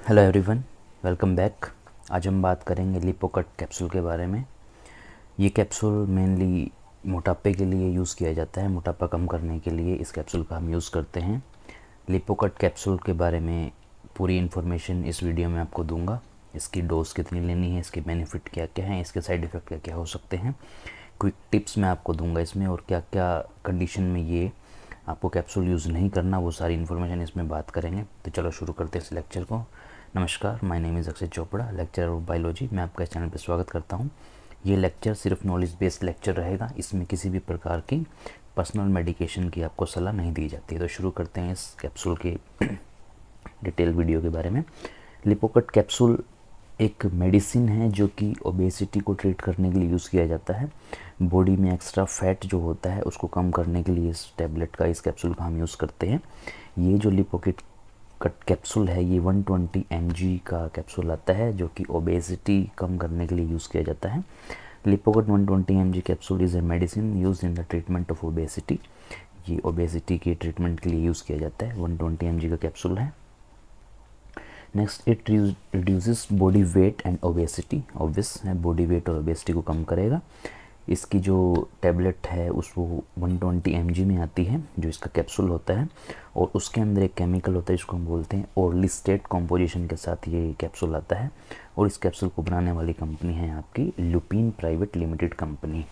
Hello everyone, welcome back. आज हम बात करेंगे लिपोकट कैप्सूल के बारे में। ये कैप्सूल मेनली मोटापे के लिए यूज़ किया जाता है। मोटापा कम करने के लिए इस कैप्सूल का हम यूज़ करते हैं। लिपोकट कैप्सूल के बारे में पूरी इन्फॉर्मेशन इस वीडियो में आपको दूंगा। इसकी डोज कितनी लेनी है, इसके बेनिफिट क्या क्या हैं, इसके साइड इफ़ेक्ट क्या क्या हो सकते हैं, क्विक टिप्स मैं आपको दूंगा इसमें, और क्या क्या कंडीशन में ये आपको कैप्सूल यूज़ नहीं करना, वो सारी इन्फॉर्मेशन इसमें बात करेंगे। तो चलो शुरू करते हैं इस लेक्चर को। नमस्कार, my name is Akshay Chopra, lecturer of biology. मैं आपका इस चैनल पर स्वागत करता हूँ। ये लेक्चर सिर्फ नॉलेज बेस्ड लेक्चर रहेगा। इसमें किसी भी प्रकार की पर्सनल मेडिकेशन की आपको सलाह नहीं दी जाती। तो शुरू करते हैं इस कैप्सूल के डिटेल वीडियो के बारे में। लिपोकट कैप्सूल एक मेडिसिन है जो कि ओबेसिटी को ट्रीट करने के लिए यूज़ किया जाता है। बॉडी में एक्स्ट्रा फैट जो होता है उसको कम करने के लिए इस टैबलेट का, इस कैप्सूल का हम यूज़ करते हैं। ये जो लिपोकट कैप्सूल है ये 120 mg का कैप्सूल आता है जो कि ओबेसिटी कम करने के लिए यूज़ किया जाता है। लिपोकट 120 mg capsule is a medicine use in the treatment of obesity. ये ओबेसिटी के ट्रीटमेंट के लिए यूज़ किया जाता है। 120 mg का कैप्सूल है। Next, it reduces body weight and obesity. Obvious है, बॉडी वेट और ओबेसिटी को कम करेगा। इसकी जो टैबलेट है उसको 120 mg में आती है, जो इसका कैप्सूल होता है, और उसके अंदर एक केमिकल होता है जिसको हम बोलते हैं ओर्लिस्टेट कॉम्पोजिशन के साथ ये कैप्सूल आता है। और इस कैप्सूल को बनाने वाली कंपनी है आपकी लुपिन प्राइवेट लिमिटेड कंपनी।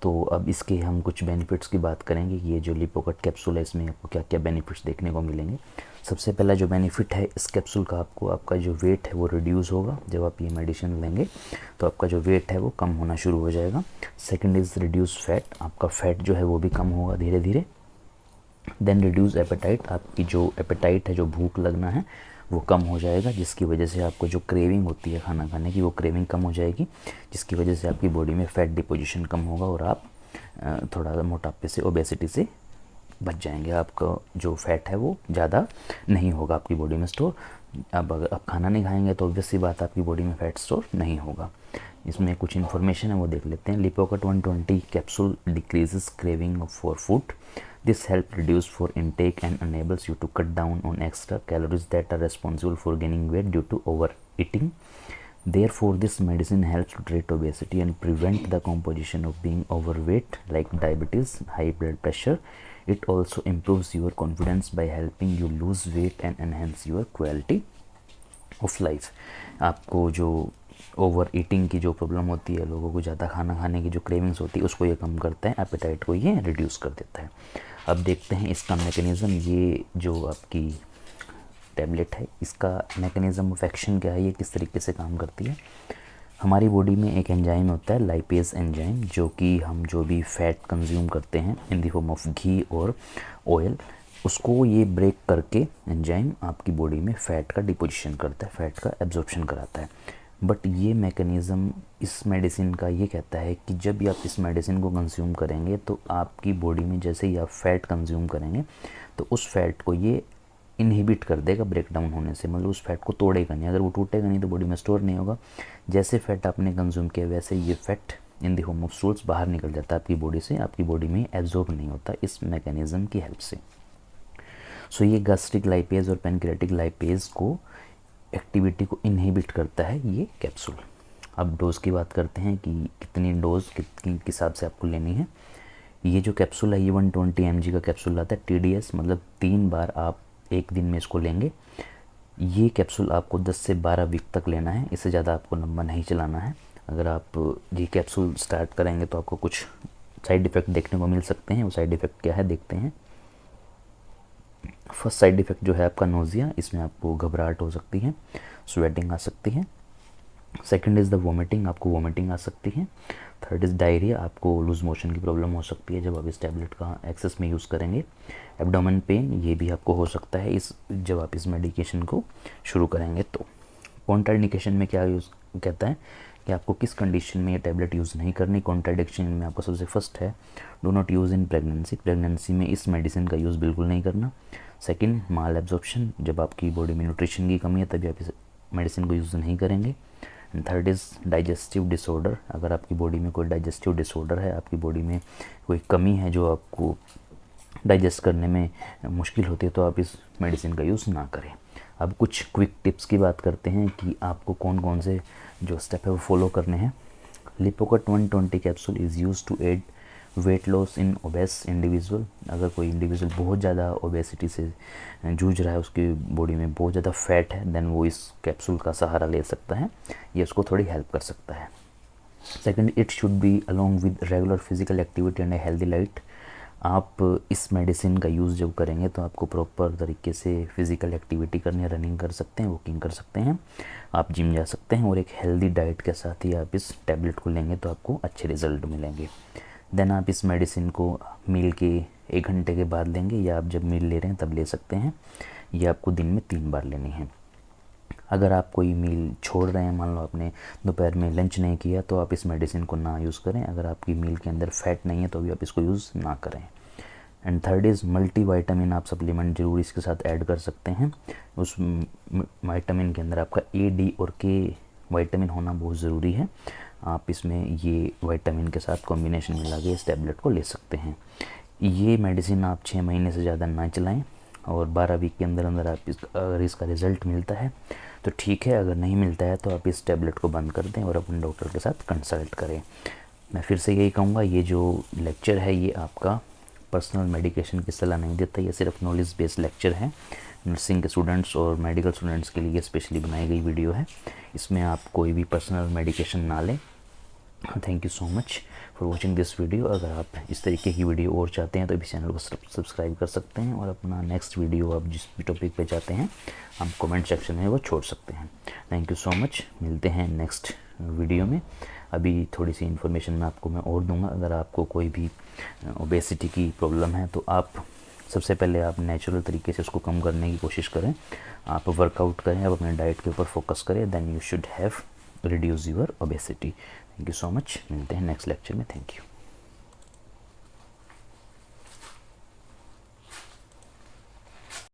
तो अब इसके हम कुछ बेनिफिट्स की बात करेंगे। ये जो लिपोकट कैप्सूल है इसमें आपको क्या क्या बेनिफिट्स देखने को मिलेंगे। सबसे पहला जो बेनिफिट है इस कैप्सूल का, आपको आपका जो वेट है वो रिड्यूस होगा। जब आप ये मेडिसिन लेंगे तो आपका जो वेट है वो कम होना शुरू हो जाएगा। सेकंड इज़ रिड्यूस फैट, आपका फैट जो है वो भी कम होगा धीरे धीरे। देन रिड्यूस एपेटाइट, आपकी जो एपेटाइट है, जो भूख लगना है, वो कम हो जाएगा, जिसकी वजह से आपको जो क्रेविंग होती है खाना खाने की, वो क्रेविंग कम हो जाएगी, जिसकी वजह से आपकी बॉडी में फ़ैट डिपोजिशन कम होगा और आप थोड़ा मोटापे से, ओबेसिटी से बच जाएंगे। आपका जो फैट है वो ज़्यादा नहीं होगा आपकी बॉडी में स्टोर। अब अगर आप खाना नहीं खाएंगे तो ऑब्वियस सी बात, आपकी बॉडी में फ़ैट स्टोर नहीं होगा। इसमें कुछ इन्फॉर्मेशन है वो देख लेते हैं। Lipocut 120 capsule decreases craving for food. This help reduce for intake and enables you to cut down on extra calories that are responsible for gaining weight due to overeating. Therefore, this medicine helps to treat obesity and prevent the composition of being overweight like diabetes, high blood pressure. It also improves your confidence by helping you lose weight and enhance your quality of life. आपको जो over eating की जो problem होती है, लोगों को ज़्यादा खाना खाने की जो क्रेविंग्स होती है, उसको ये कम करता है, एपेटाइट को ये रिड्यूस कर देता है। अब देखते हैं इसका मैकेनिज़्म। ये जो आपकी टैबलेट है इसका मैकेनिज़्म ऑफ एक्शन क्या है, ये किस तरीके से काम करती है। हमारी बॉडी में एक एंजाइम होता है, लाइपेज एंजाइम, जो कि हम जो भी फैट कंज्यूम करते हैं इन द फॉर्म ऑफ घी और ऑयल, उसको ये ब्रेक करके एंजाइम आपकी बॉडी में फ़ैट का डिपोजिशन करता है, फ़ैट का एब्जॉर्प्शन कराता है। बट ये मैकेनिज़्म इस मेडिसिन का ये कहता है कि जब भी आप इस मेडिसिन को कंज्यूम करेंगे तो आपकी बॉडी में जैसे ही आप फ़ैट कंज्यूम करेंगे तो उस फैट को ये इनहिबिट कर देगा ब्रेक डाउन होने से, मतलब उस फैट को तोड़ेगा नहीं। अगर वो टूटेगा नहीं तो बॉडी में स्टोर नहीं होगा। जैसे फैट आपने कंज्यूम किया वैसे ये fat in the form of stools बाहर निकल जाता है आपकी बॉडी से, आपकी बॉडी में एब्जॉर्ब नहीं होता इस मैकेनिज़्म की हेल्प से। सो ये गैस्ट्रिक लाइपेज और पैनक्रियाटिक लाइपेज को एक्टिविटी को इनहिबिट करता है ये कैप्सूल। अब डोज़ की बात करते हैं कि कितनी डोज़ कितनी हिसाब से आपको लेनी है। ये जो कैप्सूल है ये 120 mg का कैप्सूल आता है। TDS मतलब 3 बार आप एक दिन में इसको लेंगे। ये कैप्सूल आपको 10 से 12 वीक तक लेना है, इससे ज़्यादा आपको लंबा नहीं चलाना है। अगर आप ये कैप्सूल स्टार्ट करेंगे तो आपको कुछ साइड इफ़ेक्ट देखने को मिल सकते हैं। वो साइड इफ़ेक्ट क्या है देखते हैं। फर्स्ट साइड इफ़ेक्ट जो है आपका नोज़िया, इसमें आपको घबराहट हो सकती है, स्वेटिंग आ सकती है। सेकंड इज़ द वोमिटिंग, आपको वोमिटिंग आ सकती है। थर्ड इज़ डायरिया, आपको लूज मोशन की प्रॉब्लम हो सकती है जब आप इस टैबलेट का एक्सेस में यूज़ करेंगे। एब्डोमेन पेन, ये भी आपको हो सकता है इस जब आप इस मेडिकेशन को शुरू करेंगे। तो कॉन्ट्राइंडिकेशन में क्या यूज़ कहता है कि आपको किस कंडीशन में ये टैबलेट यूज़ नहीं करनी। कॉन्ट्राडिक्शन में आपको सबसे फर्स्ट है do not use in pregnancy, pregnancy में इस मेडिसिन का यूज़ बिल्कुल नहीं करना। सेकंड, माल एब्जॉर्प्शन, जब आपकी बॉडी में न्यूट्रिशन की कमी है तभी आप इस मेडिसिन को यूज़ नहीं करेंगे। And third is digestive disorder, अगर आपकी बॉडी में कोई डाइजेस्टिव डिसऑर्डर है, आपकी बॉडी में कोई कमी है जो आपको डाइजेस्ट करने में मुश्किल होती है, तो आप इस मेडिसिन का यूज़ ना करें। अब कुछ क्विक टिप्स की बात करते हैं कि आपको कौन कौन से जो स्टेप है वो फॉलो करने हैं। Lipocut 120 capsule is use to aid weight loss in obese individual. अगर कोई इंडिविजुअल बहुत ज़्यादा ओबेसिटी से जूझ रहा है, उसकी बॉडी में बहुत ज़्यादा फैट है, देन वो इस कैप्सूल का सहारा ले सकता है, ये उसको थोड़ी हेल्प कर सकता है। Second, it should be along with regular physical activity and a healthy light. आप इस मेडिसिन का यूज़ जब करेंगे तो आपको प्रॉपर तरीके से फिज़िकल एक्टिविटी करनी है, रनिंग कर सकते हैं, वॉकिंग कर सकते हैं, आप जिम जा सकते हैं, और एक हेल्दी डाइट के साथ ही आप इस टैबलेट को लेंगे तो आपको अच्छे रिज़ल्ट मिलेंगे। देन आप इस मेडिसिन को मील के 1 घंटे के बाद लेंगे, या आप जब मील ले रहे हैं तब ले सकते हैं। ये आपको दिन में 3 बार लेनी है। अगर आप कोई मील छोड़ रहे हैं, मान लो आपने दोपहर में लंच नहीं किया, तो आप इस मेडिसिन को ना यूज़ करें। अगर आपकी मील के अंदर फैट नहीं है तो भी आप इसको यूज़ ना करें। And third is multi vitamin, आप सप्लीमेंट जरूर इसके साथ ऐड कर सकते हैं। उस वाइटामिन के अंदर आपका ए, डी और के वाइटामिन होना बहुत ज़रूरी है। आप इसमें ये वाइटामिन के साथ कॉम्बिनेशन मिला के इस टैबलेट को ले सकते हैं। ये मेडिसिन आप 6 महीने से ज़्यादा ना चलाएं, और 12 वीक के अंदर अंदर आप अगर इसका रिज़ल्ट मिलता है तो ठीक है, अगर नहीं मिलता है तो आप इस टैबलेट को बंद कर दें और अपने डॉक्टर के साथ कंसल्ट करें। मैं फिर से यही कहूँगा, ये जो लेक्चर है ये आपका पर्सनल मेडिकेशन की सलाह नहीं देता, ये सिर्फ नॉलेज बेस्ड लेक्चर है। नर्सिंग के स्टूडेंट्स और मेडिकल स्टूडेंट्स के लिए स्पेशली बनाई गई वीडियो है। इसमें आप कोई भी पर्सनल मेडिकेशन ना लें। Thank you so much for watching this video. अगर आप इस तरीके की वीडियो और चाहते हैं तो इस चैनल को सब्सक्राइब कर सकते हैं, और अपना नेक्स्ट वीडियो आप जिस भी टॉपिक पे चाहते हैं आप कमेंट सेक्शन में वो छोड़ सकते हैं। थैंक यू सो मच, मिलते हैं नेक्स्ट वीडियो में। अभी थोड़ी सी इन्फॉर्मेशन मैं और दूंगा। अगर आपको कोई भी ओबेसिटी की प्रॉब्लम है तो आप सबसे पहले आप नेचुरल तरीके से उसको कम करने की कोशिश करें, आप वर्कआउट करें, आप अपने डाइट के ऊपर फोकस करें, then you should have reduce your obesity. Thank you so much, मिलते हैं नेक्स्ट लेक्चर में। Thank you.